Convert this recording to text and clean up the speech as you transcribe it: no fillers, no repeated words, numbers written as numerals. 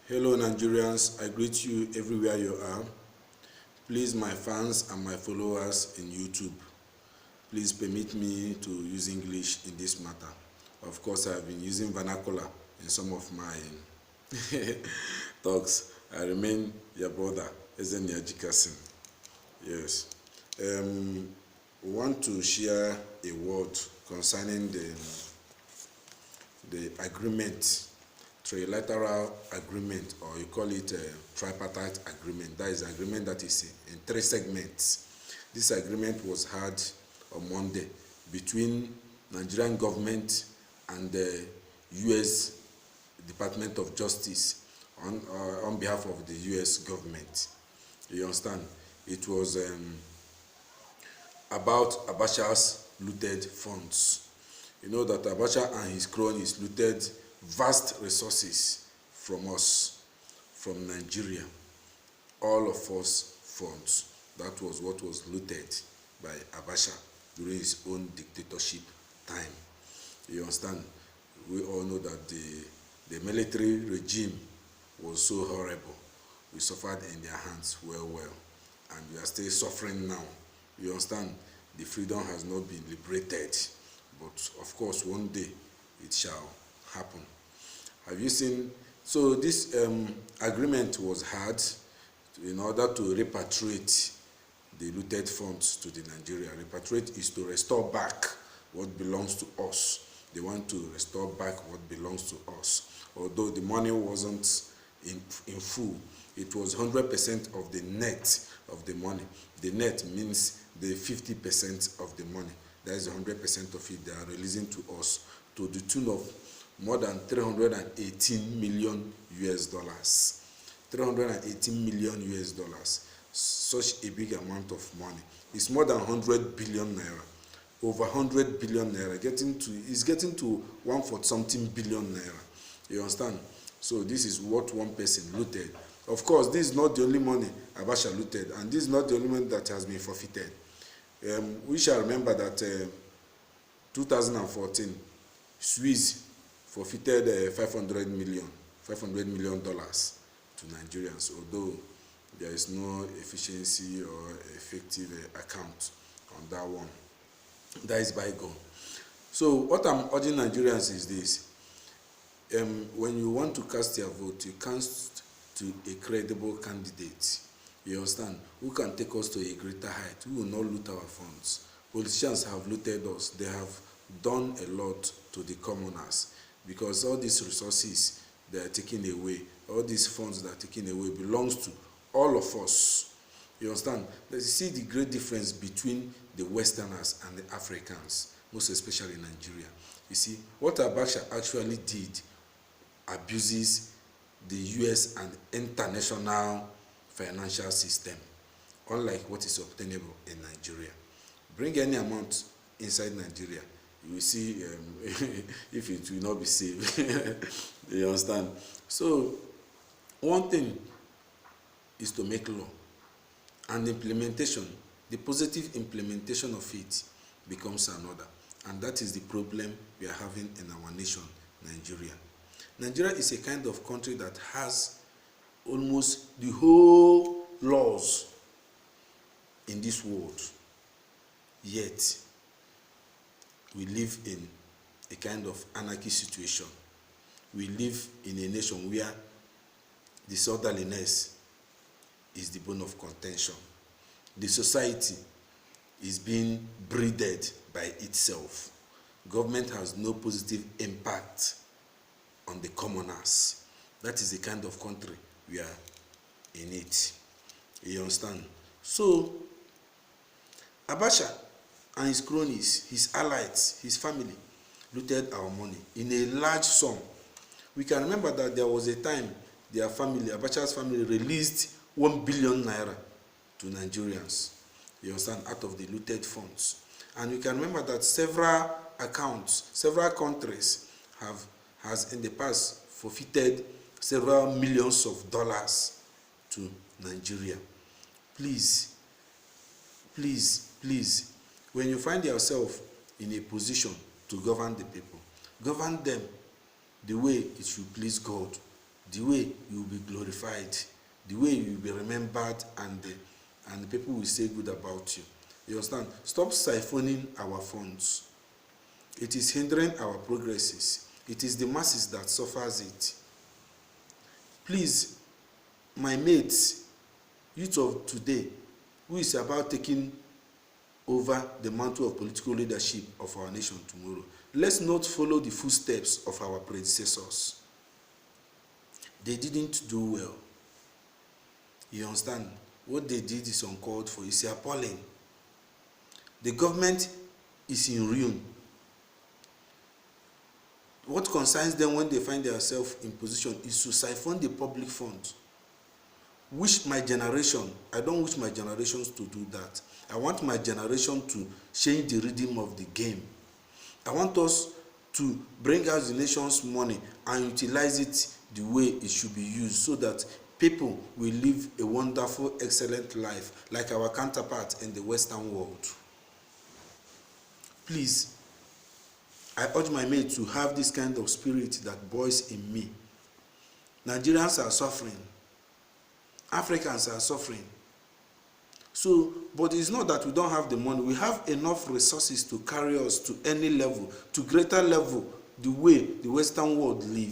Hello Nigerians, I greet you everywhere you are. Please, my fans and my followers in YouTube, please permit me to use English in this matter. Of course, I've been using vernacular in some of my talks. I remain your brother, Ezenia Jikasin. Yes. We want to share a word concerning the agreement, trilateral agreement, or you call it a tripartite agreement. That is an agreement that is in 3 segments. This agreement was had on Monday between Nigerian government and the U.S. Department of Justice on behalf of the U.S. government. You understand? It was about Abacha's looted funds. You know that Abacha and his cronies looted vast resources from us, from Nigeria. All of us funds. That was what was looted by Abacha during his own dictatorship time. You understand? We all know that the military regime was so horrible. We suffered in their hands well, and we are still suffering now. You understand? The freedom has not been liberated, but of course one day it shall happen. Have you seen? So this agreement was had in order to repatriate the looted funds to the Nigeria. Repatriate is to restore back what belongs to us. They want to restore back what belongs to us. Although the money wasn't in full, it was 100% of the net of the money. The net means the 50% of the money. That is 100% of it they are releasing to us, to the tune of more than 318 million US dollars. 318 million US dollars. Such a big amount of money. It's more than 100 billion naira. Over 100 billion naira. It's getting to 140-something billion naira. You understand? So this is what one person looted. Of course, this is not the only money Abacha looted, and this is not the only money that has been forfeited. We shall remember that 2014, Swiss forfeited $500 million to Nigerians, although there is no efficiency or effective account on that one. That is bygone. So what I'm urging Nigerians is this. When you want to cast your vote, you cast to a credible candidate. You understand? Who can take us to a greater height? Who will not loot our funds? Politicians have looted us. They have done a lot to the commoners, because all these resources they are taking away, all these funds that are taken away belongs to all of us. You understand? Let's see the great difference between the Westerners and the Africans, most especially Nigeria. You see, what Abacha actually did abuses the US and international financial system, unlike what is obtainable in Nigeria. Bring any amount inside Nigeria, you will see if it will not be safe. You understand? So one thing is to make law, and implementation, the positive implementation of it becomes another. And that is the problem we are having in our nation, Nigeria. Nigeria is a kind of country that has almost the whole laws in this world. Yet, we live in a kind of anarchy situation. We live in a nation where disorderliness is the bone of contention. The society is being breeded by itself. Government has no positive impact on the commoners. That is the kind of country we are in it. You understand? So, Abacha and his cronies, his allies, his family, looted our money in a large sum. We can remember that there was a time their family, Abacha's family, released 1 billion naira to Nigerians. You understand? Out of the looted funds. And we can remember that several accounts, several countries has in the past forfeited several millions of dollars to Nigeria. Please, when you find yourself in a position to govern the people, govern them the way it should please God. the way you will be glorified, the way you will be remembered, and people will say good about you. You understand? Stop siphoning our funds. It is hindering our progresses. It is the masses that suffers it. Please, my mates, youth of today, who is about taking over the mantle of political leadership of our nation tomorrow, let's not follow the footsteps of our predecessors. They didn't do well. You understand? What they did is uncalled for. It's appalling. The government is in ruin. What concerns them when they find themselves in position is to siphon the public funds. Wish my generation, I don't wish my generations to do that. I want my generation to change the rhythm of the game. I want us to bring out the nation's money and utilize it the way it should be used, so that people will live a wonderful, excellent life like our counterparts in the Western world. Please, I urge my mate to have this kind of spirit that boils in me. Nigerians are suffering. Africans are suffering. So, but it's not that we don't have the money. We have enough resources to carry us to any level, to greater level, the way the Western world live.